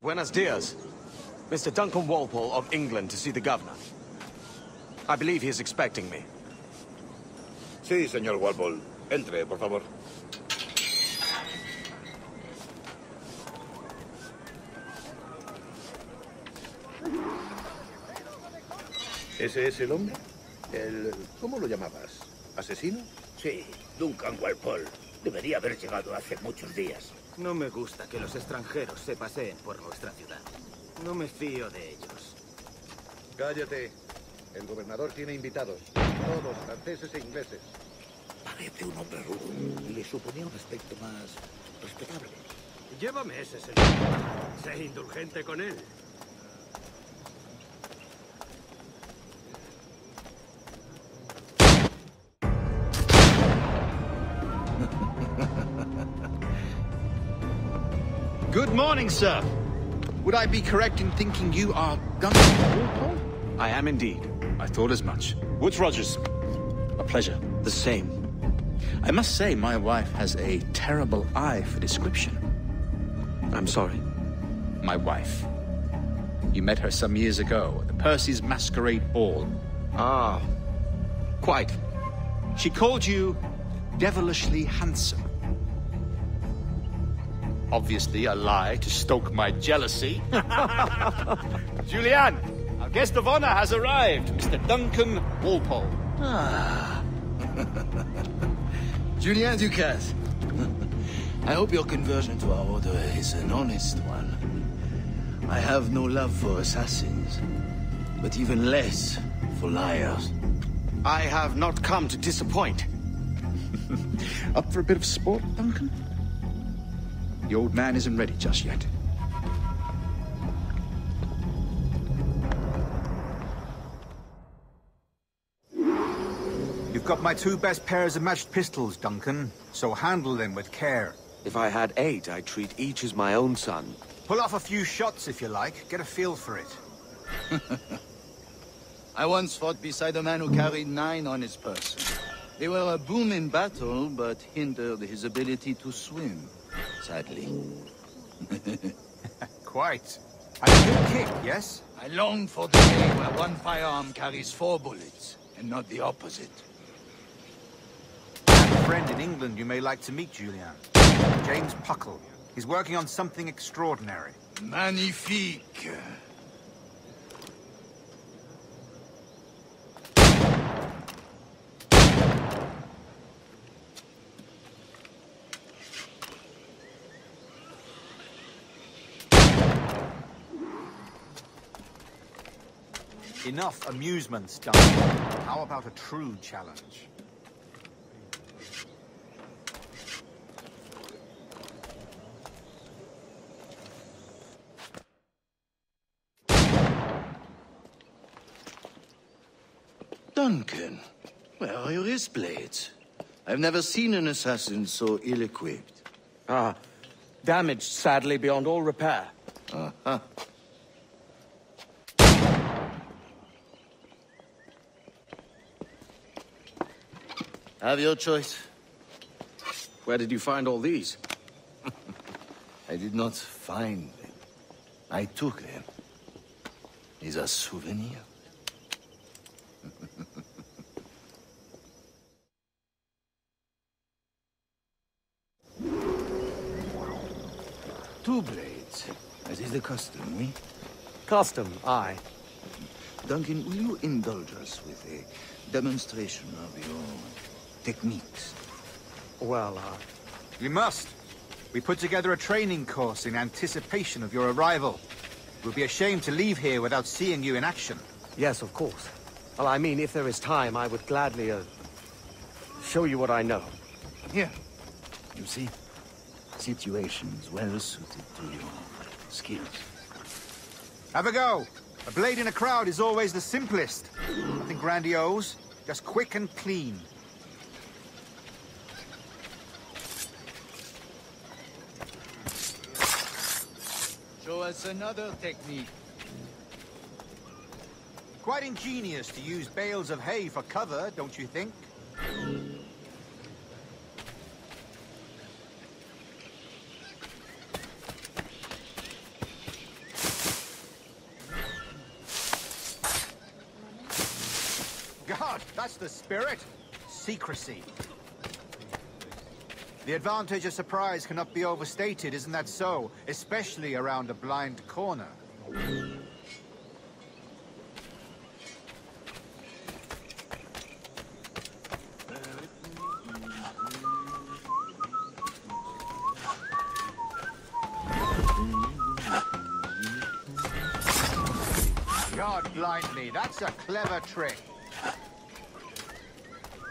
Buenos dias. Mr. Duncan Walpole of England to see the governor. I believe he is expecting me. Sí, señor Walpole. Entre, por favor. ¿Ese es el hombre? ¿Cómo lo llamabas? ¿Asesino? Sí, Duncan Walpole. Debería haber llegado hace muchos días. No me gusta que los extranjeros se paseen por nuestra ciudad. No me fío de ellos. Cállate. El gobernador tiene invitados. Todos franceses e ingleses. Parece un hombre rudo. Le suponía un aspecto más respetable. Llévame ese señor. Sé indulgente con él. Good morning, sir. Would I be correct in thinking you are Duncan Walpole? I am indeed. I thought as much. Woods Rogers. A pleasure. The same. I must say, my wife has a terrible eye for description. I'm sorry. My wife. You met her some years ago at the Percy's Masquerade Ball. Ah, quite. She called you devilishly handsome. Obviously a lie to stoke my jealousy. Julianne, our guest of honor has arrived, Mr. Duncan Walpole. Ah. Julien Ducasse. I hope your conversion to our order is an honest one. I have no love for assassins, but even less for liars. I have not come to disappoint. Up for a bit of sport, Duncan? The old man isn't ready just yet. You've got my 2 best pairs of matched pistols, Duncan, so handle them with care. If I had 8, I'd treat each as my own son. Pull off a few shots if you like, get a feel for it. I once fought beside a man who carried 9 on his person. They were a boon in battle, but hindered his ability to swim, sadly. Quite. A good kick, yes? I long for the day where one firearm carries 4 bullets, and not the opposite. I have a friend in England you may like to meet, Julian. James Puckle. He's working on something extraordinary. Magnifique. Enough amusements, Duncan. How about a true challenge? Duncan, where are your wrist blades? I've never seen an assassin so ill-equipped. Ah, damaged sadly beyond all repair. Uh-huh. Have your choice. Where did you find all these? I did not find them. I took them. These are souvenirs. Two blades. That is the custom, oui? Custom, aye. Duncan, will you indulge us with a demonstration of your techniques? Well, You must. We put together a training course in anticipation of your arrival. We'll be ashamed to leave here without seeing you in action. yes, of course. Well, I mean, if there is time, I would gladly, show you what I know. Here. You see? Situations well suited to your skills. Have a go. A blade in a crowd is always the simplest. Nothing grandiose, just quick and clean. Show us another technique. Quite ingenious to use bales of hay for cover, don't you think? Good! That's the spirit. Secrecy. The advantage of surprise cannot be overstated, isn't that so? Especially around a blind corner. God blind me, that's a clever trick.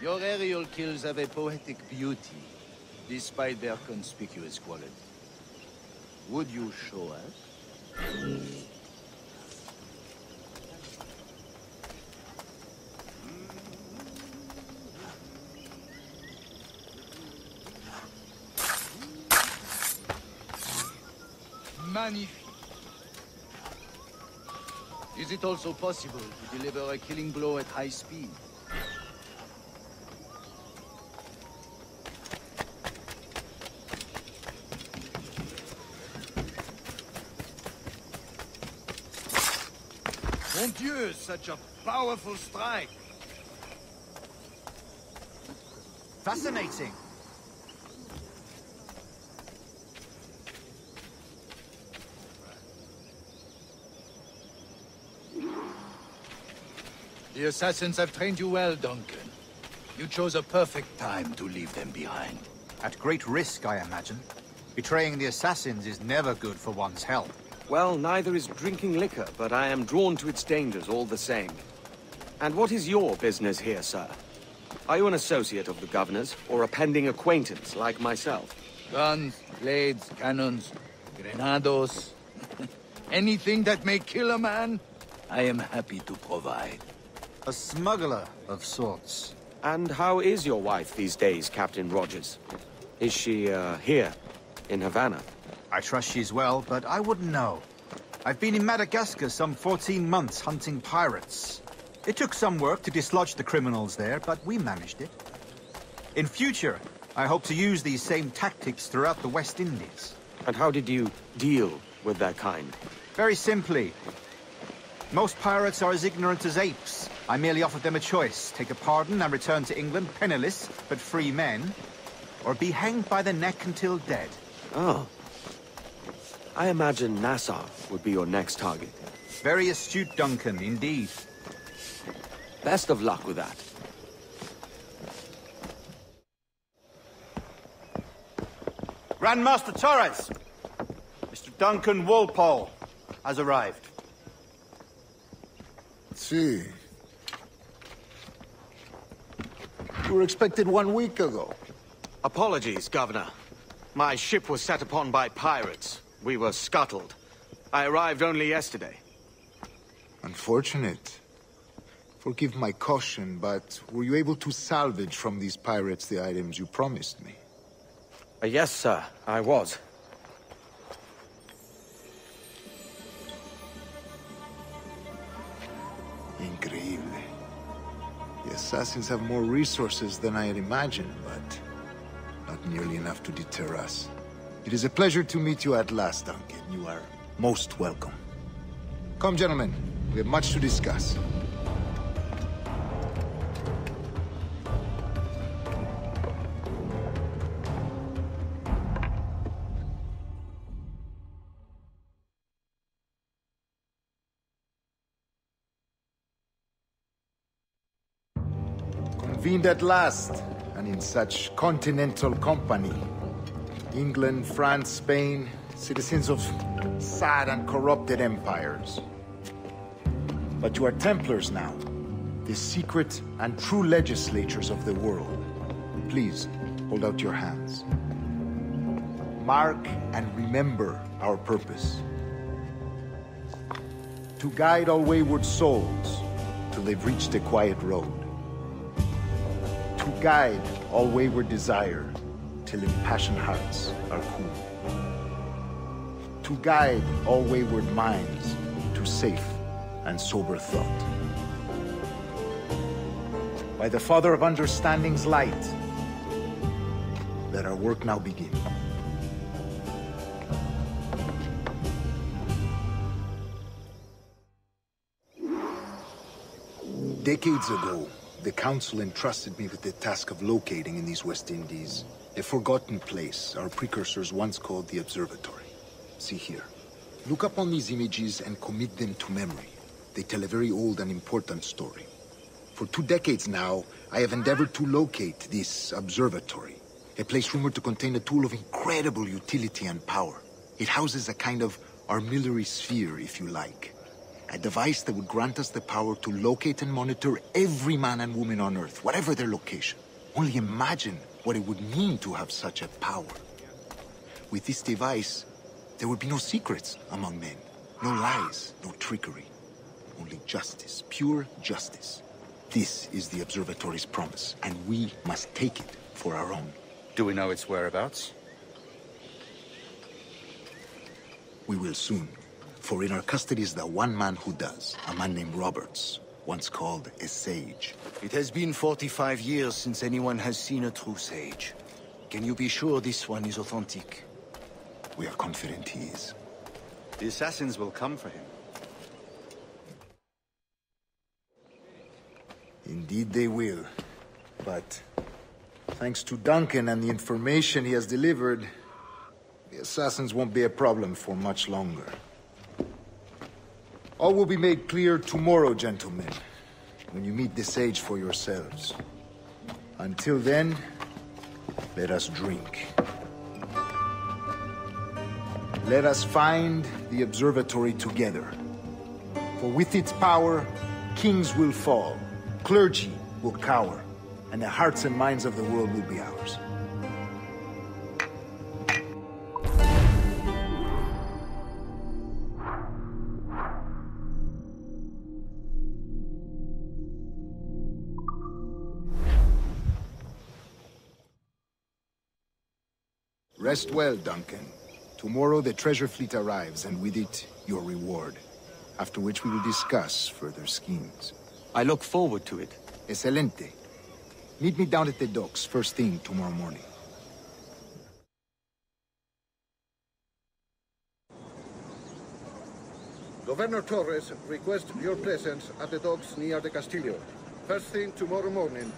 Your aerial kills have a poetic beauty, despite their conspicuous quality. Would you show us? Magnifique. Is it also possible to deliver a killing blow at high speed? Mon Dieu, such a powerful strike! Fascinating. The assassins have trained you well, Duncan. You chose a perfect time to leave them behind. At great risk, I imagine. Betraying the assassins is never good for one's health. Well, neither is drinking liquor, but I am drawn to its dangers all the same. And what is your business here, sir? Are you an associate of the governor's, or a pending acquaintance like myself? Guns, blades, cannons, grenados. Anything that may kill a man, I am happy to provide. A smuggler of sorts. And how is your wife these days, Captain Rogers? Is she, here, in Havana? I trust she's well, but I wouldn't know. I've been in Madagascar some 14 months hunting pirates. It took some work to dislodge the criminals there, but we managed it. In future, I hope to use these same tactics throughout the West Indies. And how did you deal with that kind? Very simply. Most pirates are as ignorant as apes. I merely offered them a choice. Take a pardon and return to England penniless, but free men. Or be hanged by the neck until dead. Oh. I imagine Nassau would be your next target. Very astute, Duncan, indeed. Best of luck with that. Grandmaster Torres! Mr. Duncan Walpole has arrived. See. You were expected 1 week ago. Apologies, Governor. My ship was set upon by pirates. We were scuttled. I arrived only yesterday. Unfortunate. Forgive my caution, but were you able to salvage from these pirates the items you promised me? Yes, sir, I was. Increíble. The assassins have more resources than I had imagined, but not nearly enough to deter us. It is a pleasure to meet you at last, Duncan. You are most welcome. Come, gentlemen. We have much to discuss. Convened at last, and in such continental company. England, France, Spain, citizens of sad and corrupted empires. But you are Templars now, the secret and true legislators of the world. Please, hold out your hands. Mark and remember our purpose. To guide all wayward souls till they've reached a quiet road. To guide all wayward desire till impassioned hearts are cool. To guide all wayward minds to safe and sober thought. By the Father of Understanding's light, let our work now begin. Decades ago, the Council entrusted me with the task of locating in these West Indies a forgotten place our precursors once called the Observatory. See here. Look up on these images and commit them to memory. They tell a very old and important story. For 2 decades now, I have endeavored to locate this observatory, a place rumored to contain a tool of incredible utility and power. It houses a kind of armillary sphere, if you like. A device that would grant us the power to locate and monitor every man and woman on Earth, whatever their location. Only imagine what it would mean to have such a power. With this device, there would be no secrets among men. No lies, no trickery. Only justice, pure justice. This is the observatory's promise, and we must take it for our own. Do we know its whereabouts? We will soon. For in our custody is the one man who does, a man named Roberts, once called a sage. It has been 45 years since anyone has seen a true sage. Can you be sure this one is authentic? We are confident he is. The assassins will come for him. Indeed they will. But thanks to Duncan and the information he has delivered, the assassins won't be a problem for much longer. All will be made clear tomorrow, gentlemen, when you meet the sage for yourselves. Until then, let us drink. Let us find the observatory together. For with its power, kings will fall, clergy will cower, and the hearts and minds of the world will be ours. Rest well, Duncan. Tomorrow the treasure fleet arrives, and with it, your reward. After which we will discuss further schemes. I look forward to it. Excelente. Meet me down at the docks first thing tomorrow morning. Governor Torres requests your presence at the docks near the Castillo. First thing tomorrow morning.